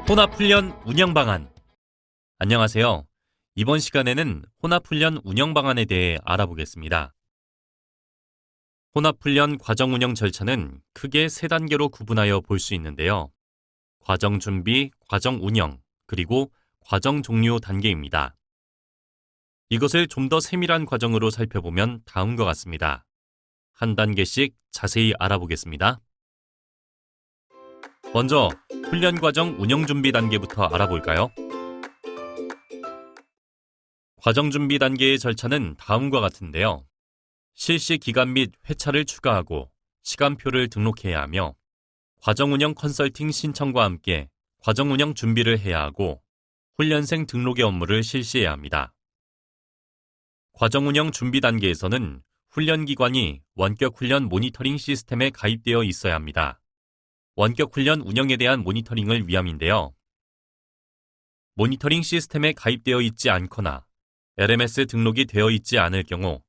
혼합훈련 운영 방안. 안녕하세요. 이번 시간에는 혼합훈련 운영 방안에 대해 알아보겠습니다. 혼합훈련 과정 운영 절차는 크게 세 단계로 구분하여 볼 수 있는데요. 과정 준비, 과정 운영, 그리고 과정 종료 단계입니다. 이것을 좀 더 세밀한 과정으로 살펴보면 다음과 같습니다. 한 단계씩 자세히 알아보겠습니다. 먼저 훈련 과정 운영 준비 단계부터 알아볼까요? 과정 준비 단계의 절차는 다음과 같은데요. 실시 기간 및 회차를 추가하고 시간표를 등록해야 하며 과정 운영 컨설팅 신청과 함께 과정 운영 준비를 해야 하고 훈련생 등록의 업무를 실시해야 합니다. 과정 운영 준비 단계에서는 훈련기관이 원격 훈련 모니터링 시스템에 가입되어 있어야 합니다. 원격 훈련 운영에 대한 모니터링을 위함인데요. 모니터링 시스템에 가입되어 있지 않거나 LMS 등록이 되어 있지 않을 경우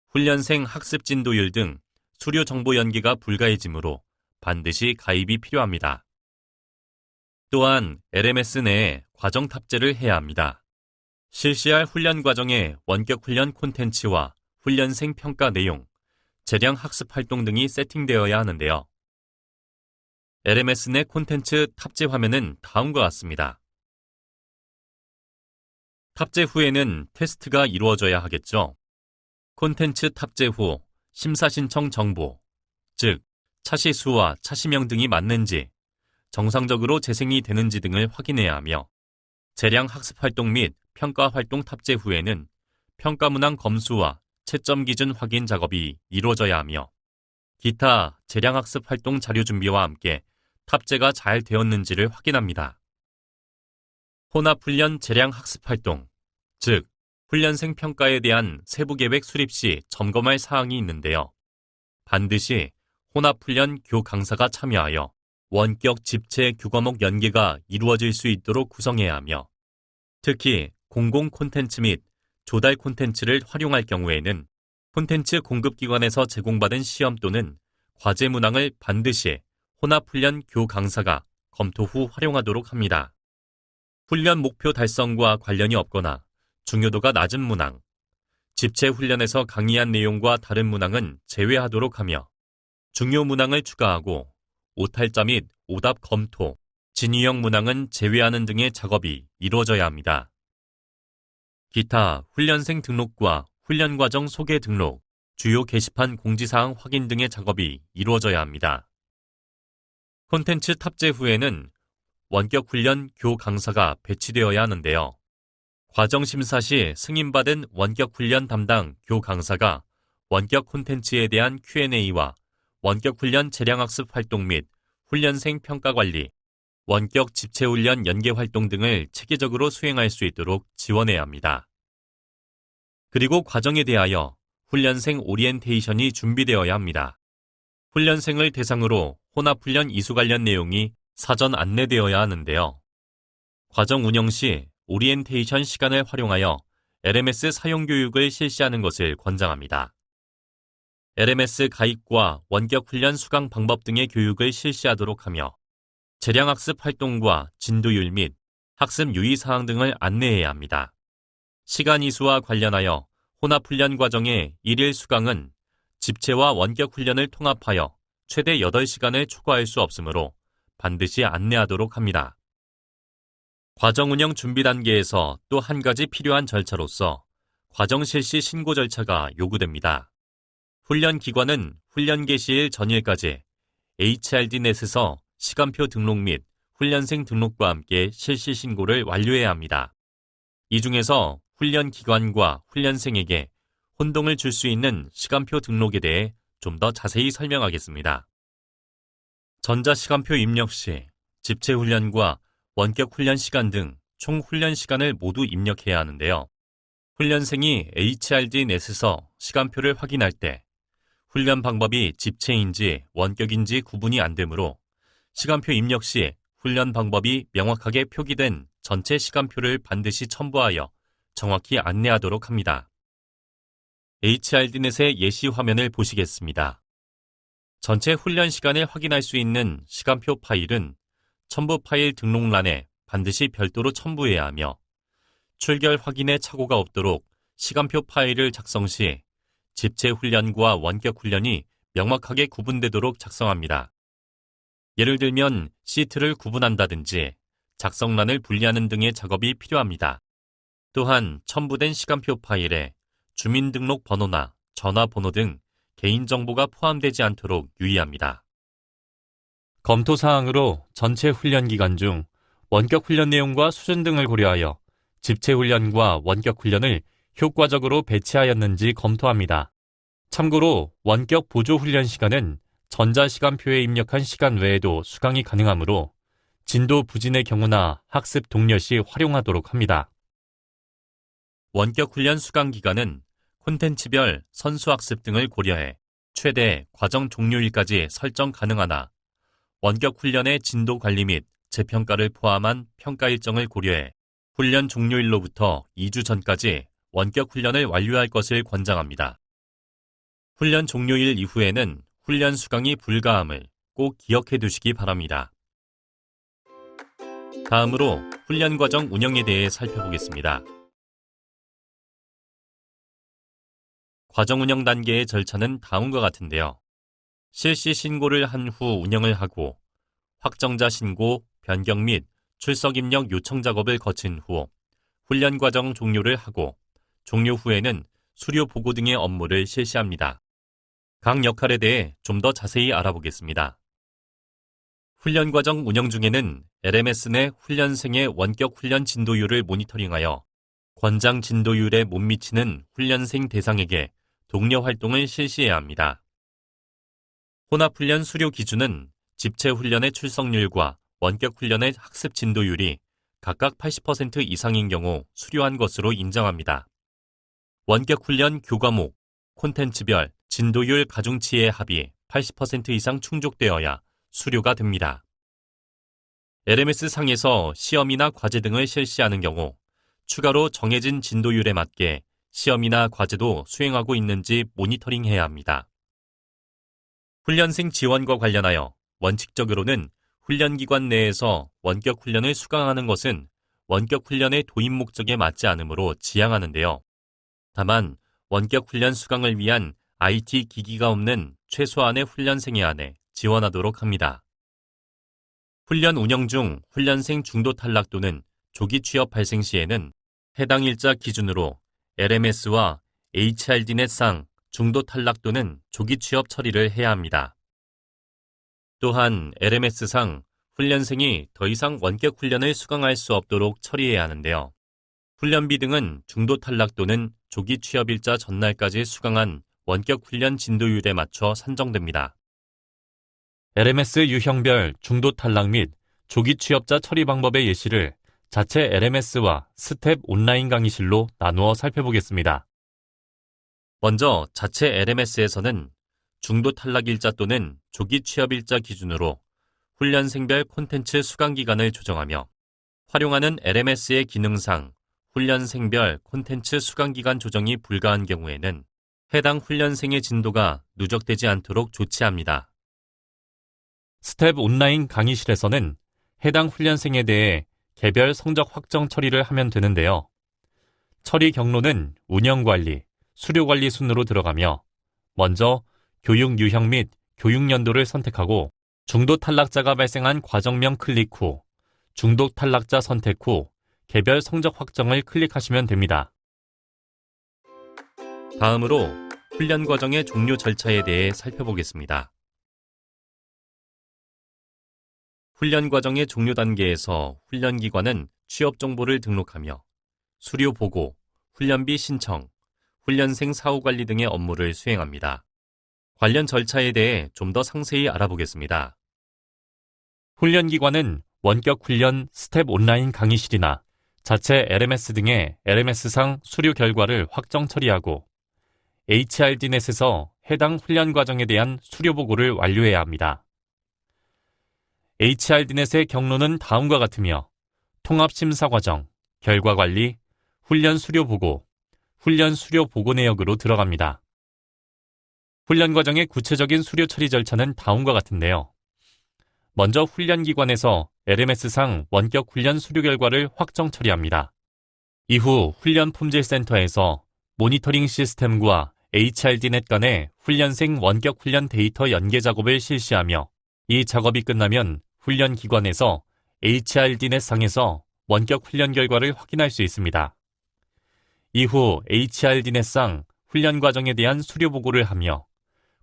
훈련생 학습 진도율 등 수료 정보 연계가 불가해지므로 반드시 가입이 필요합니다. 또한 LMS 내에 과정 탑재를 해야 합니다. 실시할 훈련 과정에 원격 훈련 콘텐츠와 훈련생 평가 내용, 재량 학습 활동 등이 세팅되어야 하는데요. LMS 내 콘텐츠 탑재 화면은 다음과 같습니다. 탑재 후에는 테스트가 이루어져야 하겠죠. 콘텐츠 탑재 후 심사 신청 정보, 즉 차시 수와 차시명 등이 맞는지, 정상적으로 재생이 되는지 등을 확인해야 하며 재량 학습 활동 및 평가 활동 탑재 후에는 평가 문항 검수와 채점 기준 확인 작업이 이루어져야 하며 기타 재량 학습 활동 자료 준비와 함께 탑재가 잘 되었는지를 확인합니다. 혼합훈련 재량 학습 활동, 즉 훈련생 평가에 대한 세부 계획 수립 시 점검할 사항이 있는데요. 반드시 혼합훈련 교 강사가 참여하여 원격 집체 교과목 연계가 이루어질 수 있도록 구성해야 하며 특히 공공 콘텐츠 및 조달 콘텐츠를 활용할 경우에는 콘텐츠 공급기관에서 제공받은 시험 또는 과제 문항을 반드시 혼합훈련 교 강사가 검토 후 활용하도록 합니다. 훈련 목표 달성과 관련이 없거나 중요도가 낮은 문항, 집체 훈련에서 강의한 내용과 다른 문항은 제외하도록 하며 중요 문항을 추가하고 오탈자 및 오답 검토, 진위형 문항은 제외하는 등의 작업이 이루어져야 합니다. 기타 훈련생 등록과 훈련 과정 소개 등록, 주요 게시판 공지사항 확인 등의 작업이 이루어져야 합니다. 콘텐츠 탑재 후에는 원격 훈련 교 강사가 배치되어야 하는데요. 과정 심사 시 승인받은 원격 훈련 담당 교 강사가 원격 콘텐츠에 대한 Q&A와 원격 훈련 재량학습 활동 및 훈련생 평가 관리, 원격 집체 훈련 연계 활동 등을 체계적으로 수행할 수 있도록 지원해야 합니다. 그리고 과정에 대하여 훈련생 오리엔테이션이 준비되어야 합니다. 훈련생을 대상으로 혼합훈련 이수 관련 내용이 사전 안내되어야 하는데요. 과정 운영 시 오리엔테이션 시간을 활용하여 LMS 사용 교육을 실시하는 것을 권장합니다. LMS 가입과 원격 훈련 수강 방법 등의 교육을 실시하도록 하며 재량학습 활동과 진도율 및 학습 유의사항 등을 안내해야 합니다. 시간 이수와 관련하여 혼합훈련 과정의 일일 수강은 집체와 원격 훈련을 통합하여 최대 8시간을 초과할 수 없으므로 반드시 안내하도록 합니다. 과정 운영 준비 단계에서 또 한 가지 필요한 절차로서 과정 실시 신고 절차가 요구됩니다. 훈련 기관은 훈련 개시일 전일까지 HRD넷에서 시간표 등록 및 훈련생 등록과 함께 실시 신고를 완료해야 합니다. 이 중에서 훈련 기관과 훈련생에게 혼동을 줄 수 있는 시간표 등록에 대해 좀 더 자세히 설명하겠습니다. 전자시간표 입력 시 집체 훈련과 원격 훈련 시간 등 총 훈련 시간을 모두 입력해야 하는데요. 훈련생이 HRD넷에서 시간표를 확인할 때 훈련 방법이 집체인지 원격인지 구분이 안 되므로 시간표 입력 시 훈련 방법이 명확하게 표기된 전체 시간표를 반드시 첨부하여 정확히 안내하도록 합니다. HRD넷의 예시 화면을 보시겠습니다. 전체 훈련 시간을 확인할 수 있는 시간표 파일은 첨부 파일 등록란에 반드시 별도로 첨부해야 하며 출결 확인에 착오가 없도록 시간표 파일을 작성 시 집체 훈련과 원격 훈련이 명확하게 구분되도록 작성합니다. 예를 들면 시트를 구분한다든지 작성란을 분리하는 등의 작업이 필요합니다. 또한 첨부된 시간표 파일에 주민등록번호나 전화번호 등 개인정보가 포함되지 않도록 유의합니다. 검토사항으로 전체 훈련 기간 중 원격 훈련 내용과 수준 등을 고려하여 집체 훈련과 원격 훈련을 효과적으로 배치하였는지 검토합니다. 참고로 원격 보조 훈련 시간은 전자시간표에 입력한 시간 외에도 수강이 가능하므로 진도 부진의 경우나 학습 독려 시 활용하도록 합니다. 원격 훈련 수강 기간은 콘텐츠별 선수학습 등을 고려해 최대 과정 종료일까지 설정 가능하나 원격 훈련의 진도 관리 및 재평가를 포함한 평가 일정을 고려해 훈련 종료일로부터 2주 전까지 원격 훈련을 완료할 것을 권장합니다. 훈련 종료일 이후에는 훈련 수강이 불가함을 꼭 기억해 두시기 바랍니다. 다음으로 훈련 과정 운영에 대해 살펴보겠습니다. 과정 운영 단계의 절차는 다음과 같은데요. 실시 신고를 한 후 운영을 하고 확정자 신고, 변경 및 출석 입력 요청 작업을 거친 후 훈련 과정 종료를 하고 종료 후에는 수료 보고 등의 업무를 실시합니다. 각 역할에 대해 좀 더 자세히 알아보겠습니다. 훈련 과정 운영 중에는 LMS 내 훈련생의 원격 훈련 진도율을 모니터링하여 권장 진도율에 못 미치는 훈련생 대상에게 독려 활동을 실시해야 합니다. 혼합훈련 수료 기준은 집체 훈련의 출석률과 원격 훈련의 학습 진도율이 각각 80% 이상인 경우 수료한 것으로 인정합니다. 원격 훈련 교과목, 콘텐츠별 진도율 가중치의 합이 80% 이상 충족되어야 수료가 됩니다. LMS 상에서 시험이나 과제 등을 실시하는 경우 추가로 정해진 진도율에 맞게 시험이나 과제도 수행하고 있는지 모니터링해야 합니다. 훈련생 지원과 관련하여 원칙적으로는 훈련기관 내에서 원격 훈련을 수강하는 것은 원격 훈련의 도입 목적에 맞지 않으므로 지양하는데요. 다만 원격 훈련 수강을 위한 IT 기기가 없는 최소한의 훈련생에 한해 지원하도록 합니다. 훈련 운영 중 훈련생 중도 탈락 또는 조기 취업 발생 시에는 해당 일자 기준으로 LMS와 HRD넷 상 중도 탈락 또는 조기 취업 처리를 해야 합니다. 또한 LMS상 훈련생이 더 이상 원격 훈련을 수강할 수 없도록 처리해야 하는데요. 훈련비 등은 중도 탈락 또는 조기 취업일자 전날까지 수강한 원격 훈련 진도율에 맞춰 산정됩니다. LMS 유형별 중도 탈락 및 조기 취업자 처리 방법의 예시를 자체 LMS와 스텝 온라인 강의실로 나누어 살펴보겠습니다. 먼저 자체 LMS에서는 중도 탈락 일자 또는 조기 취업 일자 기준으로 훈련생별 콘텐츠 수강 기간을 조정하며 활용하는 LMS의 기능상 훈련생별 콘텐츠 수강 기간 조정이 불가한 경우에는 해당 훈련생의 진도가 누적되지 않도록 조치합니다. 스텝 온라인 강의실에서는 해당 훈련생에 대해 개별 성적 확정 처리를 하면 되는데요. 처리 경로는 운영관리, 수료관리 순으로 들어가며 먼저 교육 유형 및 교육 연도를 선택하고 중도 탈락자가 발생한 과정명 클릭 후 중도 탈락자 선택 후 개별 성적 확정을 클릭하시면 됩니다. 다음으로 훈련 과정의 종료 절차에 대해 살펴보겠습니다. 훈련 과정의 종료 단계에서 훈련기관은 취업 정보를 등록하며 수료 보고, 훈련비 신청, 훈련생 사후 관리 등의 업무를 수행합니다. 관련 절차에 대해 좀 더 상세히 알아보겠습니다. 훈련기관은 원격 훈련 스텝 온라인 강의실이나 자체 LMS 등의 LMS상 수료 결과를 확정 처리하고 HRD넷에서 해당 훈련 과정에 대한 수료 보고를 완료해야 합니다. HRD넷의 경로는 다음과 같으며 통합심사 과정, 결과 관리, 훈련 수료 보고, 훈련 수료 보고 내역으로 들어갑니다. 훈련 과정의 구체적인 수료 처리 절차는 다음과 같은데요. 먼저 훈련기관에서 LMS상 원격 훈련 수료 결과를 확정 처리합니다. 이후 훈련 품질센터에서 모니터링 시스템과 HRD넷 간의 훈련생 원격 훈련 데이터 연계 작업을 실시하며 이 작업이 끝나면 훈련 기관에서 HRD넷 상에서 원격 훈련 결과를 확인할 수 있습니다. 이후 HRD넷상 훈련 과정에 대한 수료 보고를 하며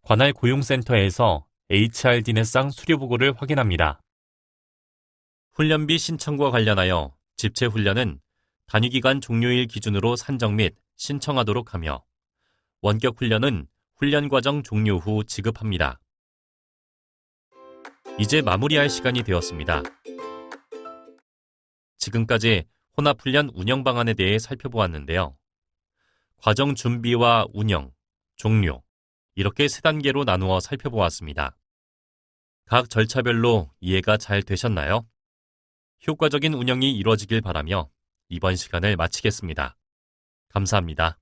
관할 고용센터에서 HRD넷상 수료 보고를 확인합니다. 훈련비 신청과 관련하여 집체 훈련은 단위기간 종료일 기준으로 산정 및 신청하도록 하며 원격 훈련은 훈련 과정 종료 후 지급합니다. 이제 마무리할 시간이 되었습니다. 지금까지 혼합훈련 운영 방안에 대해 살펴보았는데요. 과정 준비와 운영, 종료, 이렇게 세 단계로 나누어 살펴보았습니다. 각 절차별로 이해가 잘 되셨나요? 효과적인 운영이 이루어지길 바라며 이번 시간을 마치겠습니다. 감사합니다.